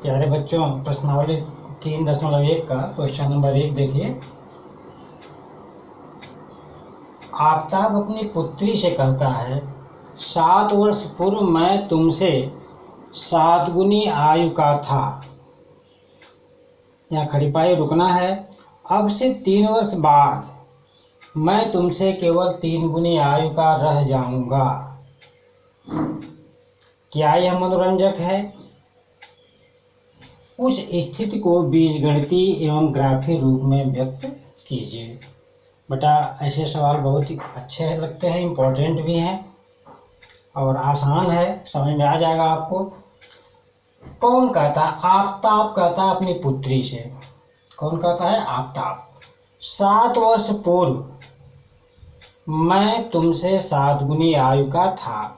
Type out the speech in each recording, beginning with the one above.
प्यारे बच्चों, प्रश्नावली 3.1 का क्वेश्चन नंबर 1 देखिए। आफताब अपनी पुत्री से कहता है, 7 वर्ष पूर्व मैं तुमसे 7 गुनी आयु का था। यहाँ खड़ी पाई रुकना है। अब से 3 वर्ष बाद मैं तुमसे केवल 3 गुनी आयु का रह जाऊंगा। क्या यह मनोरंजक है? उस स्थिति को बीजगणितीय एवं ग्राफीय रूप में व्यक्त कीजिए। बेटा, ऐसे सवाल बहुत ही अच्छे लगते हैं, इम्पोर्टेंट भी हैं और आसान है, समझ में आ जाएगा आपको। कौन कहता? आफताब कहता अपनी पुत्री से। कौन कहता है? आफताब। 7 वर्ष पूर्व मैं तुमसे 7 गुनी आयु का था।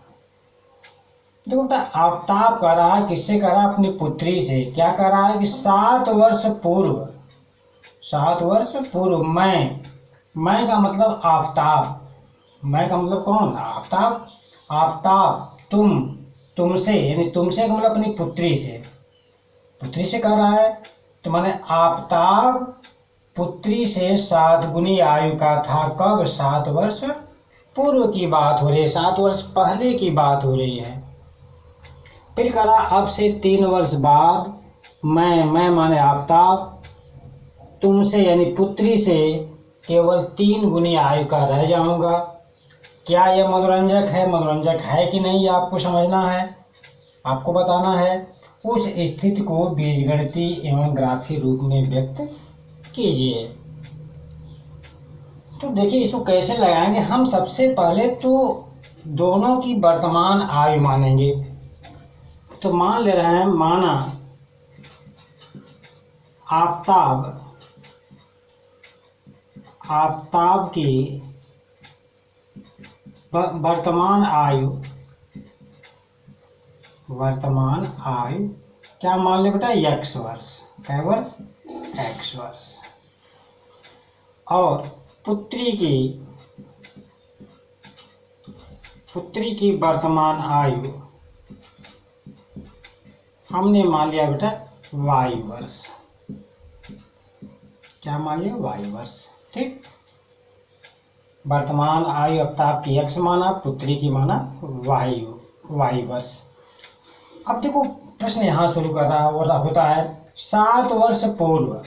देखो बेटा, आफताब कह रहा है, किससे कह रहा है? अपनी पुत्री से। क्या कह रहा है कि 7 वर्ष पूर्व, 7 वर्ष पूर्व मैं का मतलब आफताब। मैं का मतलब कौन? आफताब। आफताब तुमसे, यानी तुमसे का मतलब अपनी पुत्री से। पुत्री से कह रहा है तो माने आफताब पुत्री से 7 गुनी आयु का था। कब? 7 वर्ष पूर्व की बात हो रही है, 7 वर्ष पहले की बात हो रही है। फिर कह रहा अब से 3 वर्ष बाद मैं माने आफताब तुमसे यानी पुत्री से केवल 3 गुनी आयु का रह जाऊंगा। क्या यह मनोरंजक है? मनोरंजक है कि नहीं, ये आपको समझना है, आपको बताना है। उस स्थिति को बीजगणितीय एवं ग्राफीय रूप में व्यक्त कीजिए। तो देखिए, इसको कैसे लगाएंगे हम? सबसे पहले तो दोनों की वर्तमान आयु मानेंगे। तो मान ले रहे हैं, माना आफताब की वर्तमान आयु क्या मान ले बेटा? x वर्ष। क्या वर्ष? x वर्ष। और पुत्री की वर्तमान आयु हमने मान लिया बेटा y वर्ष। क्या मान लिया? y वर्ष। ठीक। वर्तमान आयु आफताब की x माना, पुत्री की माना y वर्ष। अब देखो, प्रश्न यहाँ शुरू कर रहा होता है 7 वर्ष पूर्व।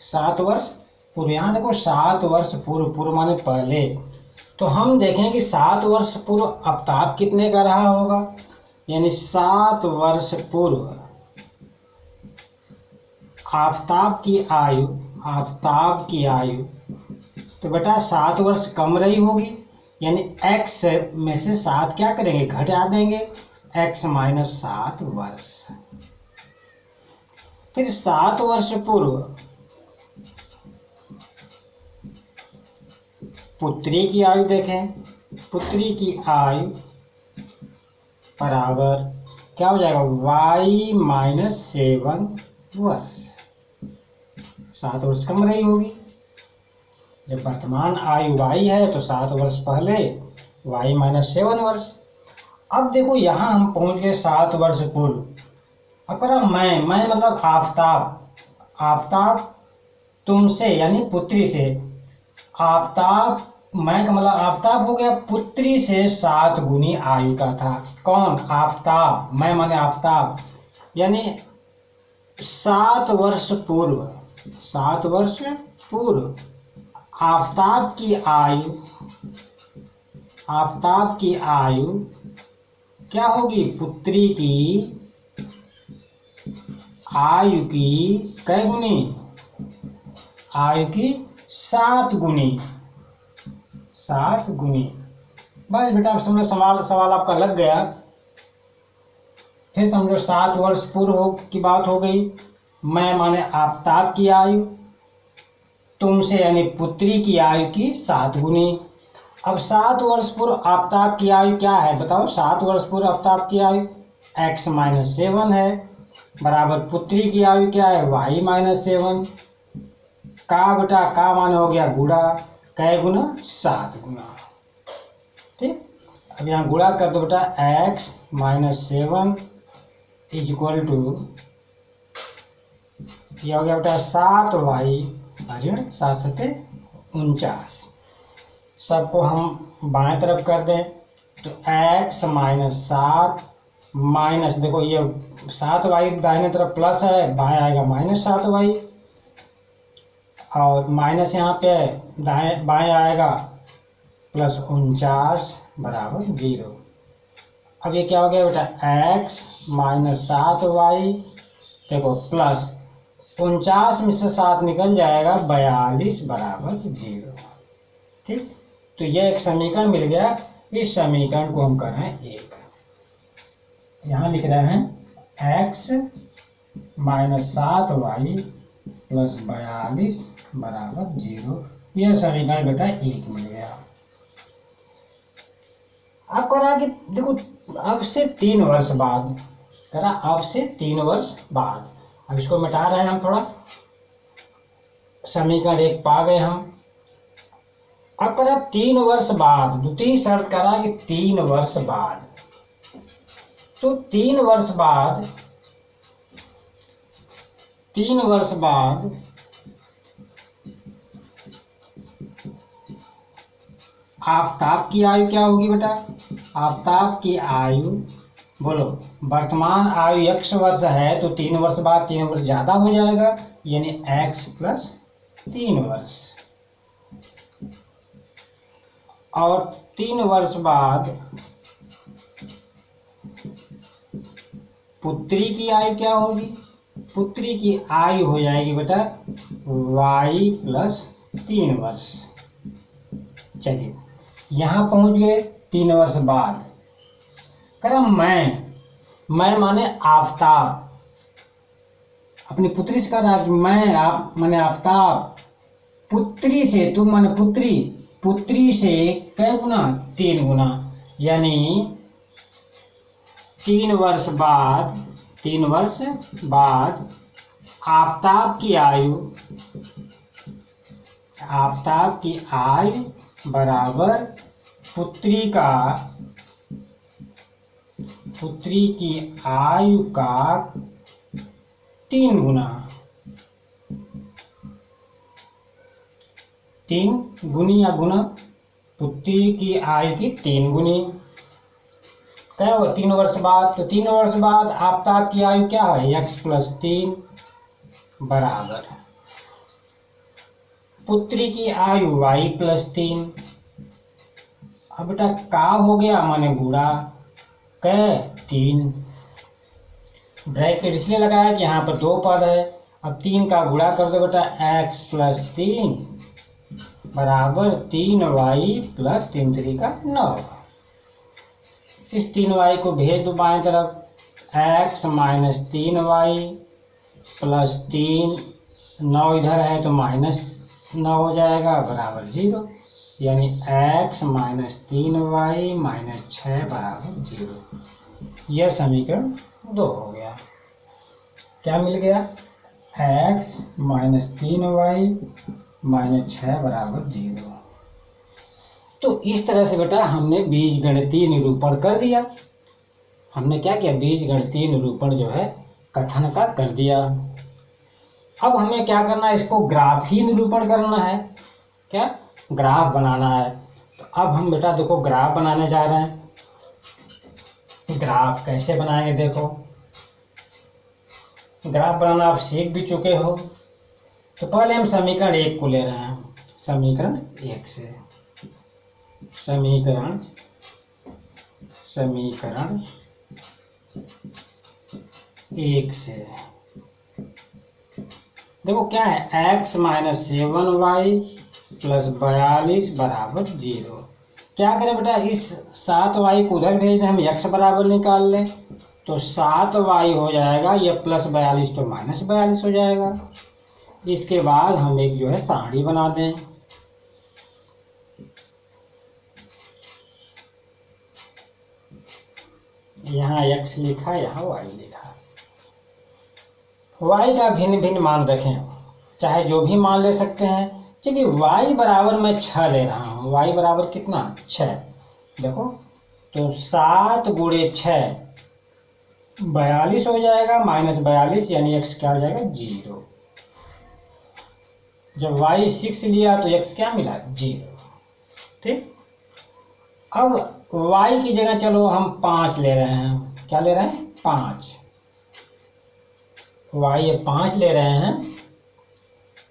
7 वर्ष पूर्व, यहाँ देखो 7 वर्ष पूर्व माने पहले। तो हम देखें कि 7 वर्ष पूर्व आफताब कितने का रहा होगा, यानी 7 वर्ष पूर्व आफताब की आयु तो बेटा 7 वर्ष कम रही होगी, यानी x में से 7 क्या करेंगे? घटा देंगे, x - 7 वर्ष। फिर 7 वर्ष पूर्व पुत्री की आयु देखें। पुत्री की आयु बराबर क्या हो जाएगा? y - 7 वर्ष। 7 वर्ष कम रही होगी। जब वर्तमान आयु y है तो 7 वर्ष पहले y - 7 वर्ष। अब देखो, यहाँ हम पहुंच गए 7 वर्ष पूर्व। अब कह रहा मैं मतलब आफताब तुमसे यानी पुत्री से। आफताब, मैं का मतलब आफताब हो गया, पुत्री से 7 गुनी आयु का था। कौन? आफताब। मैं माने आफताब, यानी 7 वर्ष पूर्व, 7 वर्ष पूर्व आफताब की आयु क्या होगी? पुत्री की आयु की कै गुनी? आयु की 7 गुनी। 7 गुनी। बस बेटा, समझो सवाल आपका लग गया। फिर समझो 7 वर्ष पूर्व की बात हो गई। मैं माने आफताब की आयु तुमसे यानी पुत्री की आयु की 7 गुनी। अब 7 वर्ष पूर्व आफताब की आयु क्या है बताओ? 7 वर्ष पूर्व आफताब की आयु x - 7 है, बराबर पुत्री की आयु क्या है? y - 7 का बेटा का मान हो गया गुणा। कै गुना? 7 गुना। ठीक। अब यहाँ गुणा कर दो बेटा, x - 7 = यह हो गया बेटा 7y ऋण 7 सत्ते 49। सबको हम बाएं तरफ कर दें तो x माइनस 7 माइनस, देखो ये 7y दाहिने तरफ प्लस है, बाएं आएगा माइनस 7y, और माइनस यहाँ पे दाएं बाएं आएगा प्लस 49 बराबर 0। अब ये क्या हो गया बेटा x माइनस 7y, देखो प्लस 49 में से 7 निकल जाएगा 42 बराबर 0। ठीक, तो ये एक समीकरण मिल गया। इस समीकरण को हम कर रहे हैं एक, यहाँ लिख रहे हैं x माइनस 7y प्लस 42 बराबर 0। यह समीकरण बेटा एक मिल गया। अब करा कि देखो अब से 3 वर्ष बाद, करा अब से 3 वर्ष बाद, अब इसको मिटा रहे हैं हम थोड़ा, समीकरण एक पा गए हम। अब करा 3 वर्ष बाद, द्वितीय शर्त करा कि 3 वर्ष बाद, तो 3 वर्ष बाद, 3 वर्ष बाद आफताब की आयु क्या होगी बेटा? आफताब की आयु, बोलो, वर्तमान आयु x वर्ष है तो 3 वर्ष बाद 3 वर्ष ज्यादा हो जाएगा, यानी x प्लस 3 वर्ष। और 3 वर्ष बाद पुत्री की आयु क्या होगी? पुत्री की आयु हो जाएगी बेटा y प्लस 3 वर्ष। चलिए यहां पहुंच गए 3 वर्ष बाद। करम मैं माने आफताब, अपनी पुत्री से कह रहा कि मैं, आप माने आफताब, पुत्री से, तुम माने पुत्री, पुत्री से कै गुना? 3 गुना, यानी 3 वर्ष बाद, 3 वर्ष बाद आफताब की आयु, आफताब की आयु बराबर पुत्री की आयु का 3 गुना, 3 गुनी या गुना, पुत्री की आयु की 3 गुनी। क्या हुआ 3 वर्ष बाद? तो 3 वर्ष बाद आफताब की आयु क्या है? x प्लस 3 बराबर पुत्री की आयु y प्लस 3। अब बेटा का हो गया माने गुणा कै 3, ब्रैकेट इसलिए लगाया कि यहाँ पर 2 पद है। अब 3 का गुणा कर दो बेटा, x प्लस 3 बराबर 3y प्लस 3 3 का 9। इस 3y को भेज दो बाएं तरफ, x माइनस 3y प्लस 3, 9 इधर है तो माइनस 9 हो जाएगा बराबर 0, यानी x माइनस 3y माइनस 6 बराबर 0। यह समीकरण 2 हो गया। क्या मिल गया? x माइनस 3y माइनस 6 बराबर 0। तो इस तरह से बेटा हमने बीजगणितीय निरूपण कर दिया। हमने क्या किया? बीजगणितीय निरूपण जो है कथन का कर दिया। अब हमें क्या करना है? इसको ग्राफीय निरूपण करना है। क्या? ग्राफ बनाना है। तो अब हम बेटा देखो ग्राफ बनाने जा रहे हैं। ग्राफ कैसे बनाएंगे? देखो ग्राफ बनाना आप सीख भी चुके हो। तो पहले हम समीकरण 1 को ले रहे हैं। समीकरण 1 से, समीकरण 1 से देखो क्या है? x माइनस 7y प्लस 42 बराबर 0। क्या करें बेटा? इस 7y को उधर भेज दें, हम x बराबर निकाल लें तो 7y हो जाएगा, ये प्लस 42 तो माइनस 42 हो जाएगा। इसके बाद हम एक जो है सारणी बना दें। यहाँ x लिखा, यहाँ y लिखा। y का भिन्न भिन्न मान रखें, चाहे जो भी मान ले सकते हैं। चलिए y बराबर मैं 6 ले रहा हूँ। y बराबर कितना? 6। देखो तो 7 गुणे 6 42 हो जाएगा, माइनस 42, यानी x क्या हो जाएगा? 0। जब y 6 लिया तो x क्या मिला 0। ठीक, अब y की जगह चलो हम 5 ले रहे हैं। क्या ले रहे हैं 5, y 5 ले रहे हैं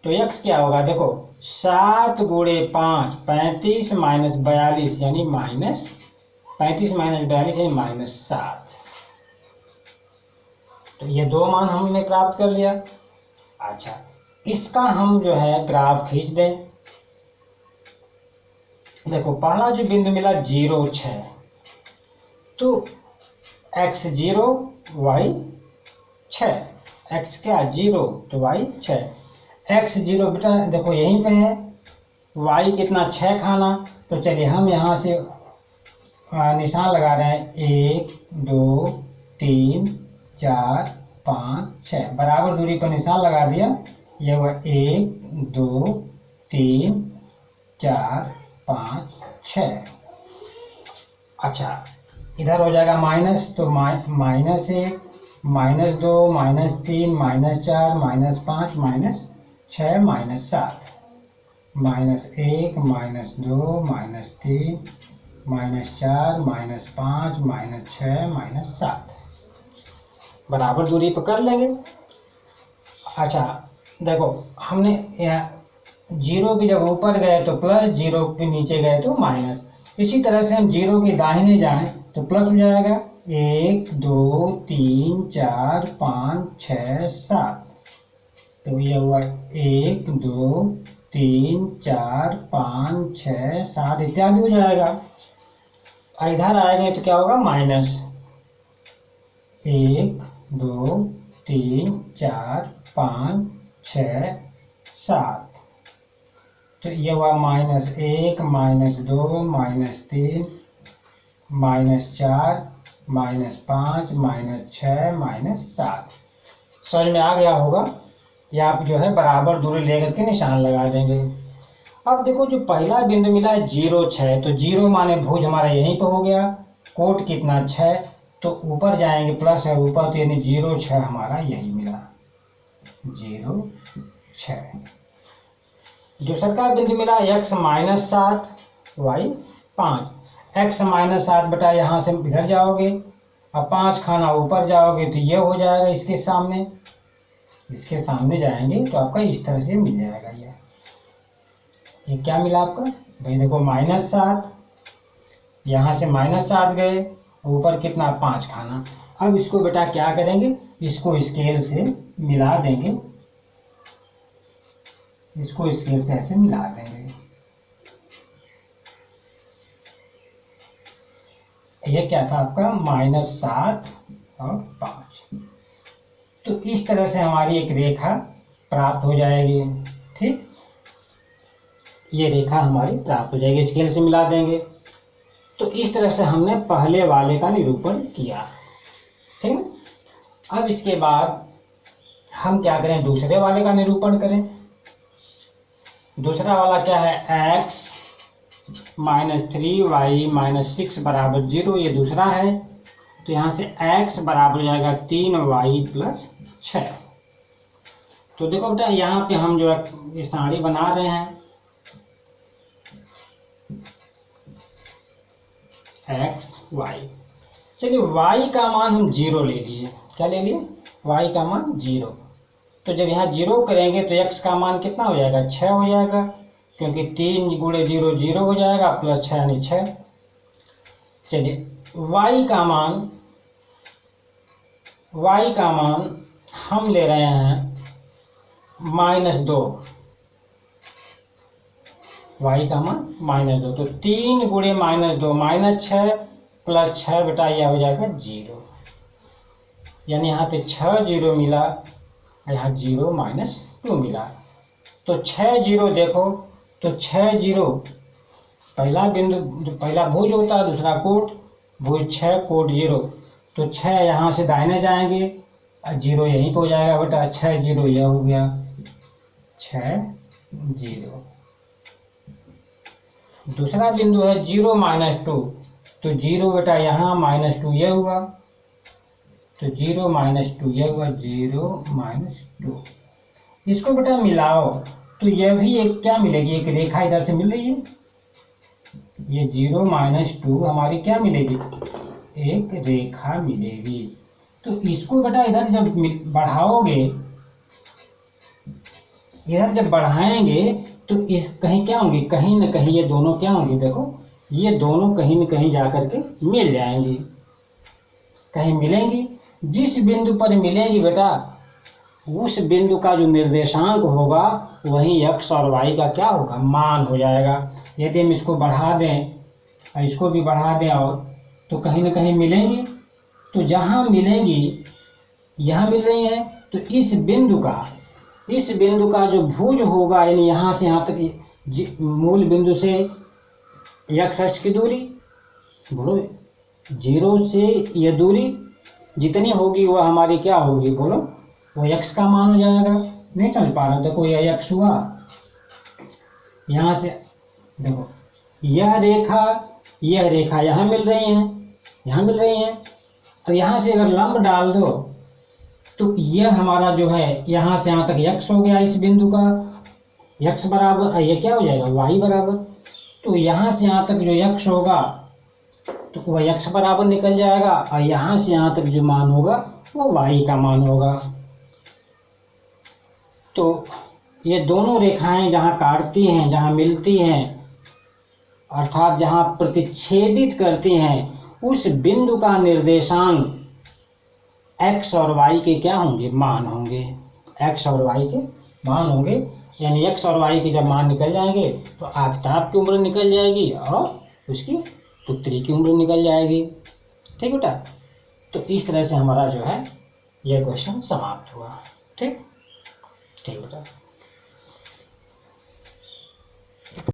तो x क्या होगा देखो 7 गुणे 5 35 माइनस 42 यानी माइनस 35 माइनस 42 यानी माइनस 7। तो ये दो मान हमने प्राप्त कर लिया। अच्छा, इसका हम जो है ग्राफ खींच दें। देखो पहला जो बिंदु मिला 0 6, तो x 0 y 6, x क्या 0 तो y 6, x 0 बेटा देखो यहीं पे है, y कितना 6 खाना। तो चलिए हम यहाँ से निशान लगा रहे हैं 1 2 3 4 5 6, बराबर दूरी पर निशान लगा दिया। यह हुआ 1 2 3 4 5 6। अच्छा, इधर हो जाएगा माइनस, तो minus 1 minus 2 minus 3 minus 4 minus 5 minus 6 minus 7, minus 1 minus 2 minus 3 minus 4 minus 5 minus 6 minus 7, बराबर दूरी पर कर लेंगे। अच्छा देखो हमने यहाँ 0 के जब ऊपर गए तो प्लस, 0 के नीचे गए तो माइनस। इसी तरह से हम 0 के दाहिने जाएं तो प्लस हो जाएगा 1 2 3 4 5 6 7। तो यह हुआ 1 2 3 4 5 6 7 इत्यादि हो जाएगा। इधर आएंगे तो क्या होगा माइनस 1 2 3 4 5 6 7। तो ये हुआ minus 1 minus 2 minus 3 minus 4 minus 5 minus 6 minus 7। समझ में आ गया होगा। या आप जो है बराबर दूरी लेकर के निशान लगा देंगे। अब देखो जो पहला बिंदु मिला है 0 6, तो 0 माने भुज हमारा यहीं पे हो गया, कोट कितना 6, तो ऊपर जाएंगे प्लस है ऊपर, तो यानी 0 6 हमारा यही मिला 0 6। दूसरा का बिंदु मिला x minus 7 y 5, x minus 7 बेटा यहाँ से इधर जाओगे, अब 5 खाना ऊपर जाओगे तो ये हो जाएगा इसके सामने जाएंगे तो आपका इस तरह से मिल जाएगा। ये क्या मिला आपका भाई देखो माइनस 7, यहाँ से माइनस 7 गए, ऊपर कितना 5 खाना। अब इसको बेटा क्या करेंगे, इसको स्केल से मिला देंगे, इसको स्केल से ऐसे मिला देंगे। ये क्या था आपका माइनस 7 और 5। तो इस तरह से हमारी एक रेखा प्राप्त हो जाएगी। ठीक, ये रेखा हमारी प्राप्त हो जाएगी, स्केल से मिला देंगे। तो इस तरह से हमने पहले वाले का निरूपण किया। ठीक है, अब इसके बाद हम क्या करें, दूसरे वाले का निरूपण करें। दूसरा वाला क्या है, x माइनस 3y माइनस 6 बराबर 0, ये दूसरा है। तो यहाँ से x बराबर हो जाएगा 3y प्लस 6। तो देखो बेटा यहाँ पे हम जो है ये साड़ी बना रहे हैं, x y। चलिए y का मान हम 0 ले लिए। क्या ले लिए, y का मान 0। तो जब यहाँ 0 करेंगे तो x का मान कितना हो जाएगा 6 हो जाएगा, क्योंकि 3 गुणे 0 0 हो जाएगा, प्लस 6 यानी 6। चलिए y का मान हम ले रहे हैं -2, y का मान -2। तो 3 गुणे -2 -6 प्लस 6 बेटा यह हो जाएगा 0, यानी यहाँ पे 6 0 मिला, यहाँ 0 -2 मिला। तो 6 0 देखो, तो 6 0 पहला बिंदु, पहला भुज होता है, दूसरा कोट, भुज 6 कोट 0। तो 6 यहाँ से दाहिने जाएंगे, 0 यहीं पे हो जाएगा बेटा, 6 0 यह हो गया 6 0। दूसरा बिंदु है 0 -2, तो 0 बेटा यहाँ -2 यह हुआ, तो 0 -2 यह हुआ 0 -2। इसको बेटा मिलाओ तो यह भी एक क्या मिलेगी, एक रेखा इधर से मिल रही है, ये 0 - 2 हमारी क्या मिलेगी, एक रेखा मिलेगी। तो इसको बेटा इधर जब बढ़ाओगे, इधर जब बढ़ाएंगे तो इस कहीं क्या होंगे, कहीं ना कहीं ये दोनों क्या होंगे, देखो ये दोनों कहीं न कहीं जा करके मिल जाएंगी, कहीं मिलेंगी। जिस बिंदु पर मिलेंगी बेटा, उस बिंदु का जो निर्देशांक होगा वही x और y का क्या होगा, मान हो जाएगा। यदि हम इसको बढ़ा दें और इसको भी बढ़ा दें और तो कहीं न कहीं मिलेंगी। तो जहाँ मिलेंगी, यहाँ मिल रही है, तो इस बिंदु का जो भुज होगा, यानी यहाँ से यहाँ तक मूल बिंदु से x अक्ष की दूरी, बोलो 0 से ये दूरी जितनी होगी वह हमारी क्या होगी, बोलो वो x का मान हो जाएगा। नहीं समझ पा रहे हो, देखो यह x हुआ, यहाँ से देखो यह रेखा यहाँ मिल रही है, यहाँ मिल रही है। तो यहाँ से अगर लंब डाल दो तो यह हमारा जो है यहाँ से यहाँ तक x हो गया, इस बिंदु का x बराबर, ये क्या हो जाएगा y बराबर। तो यहाँ से यहाँ तक जो x होगा तो वह x बराबर निकल जाएगा, और यहाँ से यहाँ तक जो मान होगा वो y का मान होगा। तो ये दोनों रेखाएं जहाँ काटती हैं, जहाँ मिलती हैं, अर्थात जहाँ प्रतिच्छेदित करती हैं, उस बिंदु का निर्देशांक x और y के क्या होंगे, मान होंगे, x और y के मान होंगे। यानी x और y के जब मान निकल जाएंगे तो आफताब की उम्र निकल जाएगी और उसकी पुत्री की उम्र निकल जाएगी। ठीक बेटा, तो इस तरह से हमारा जो है यह क्वेश्चन समाप्त हुआ। ठीक बेटा।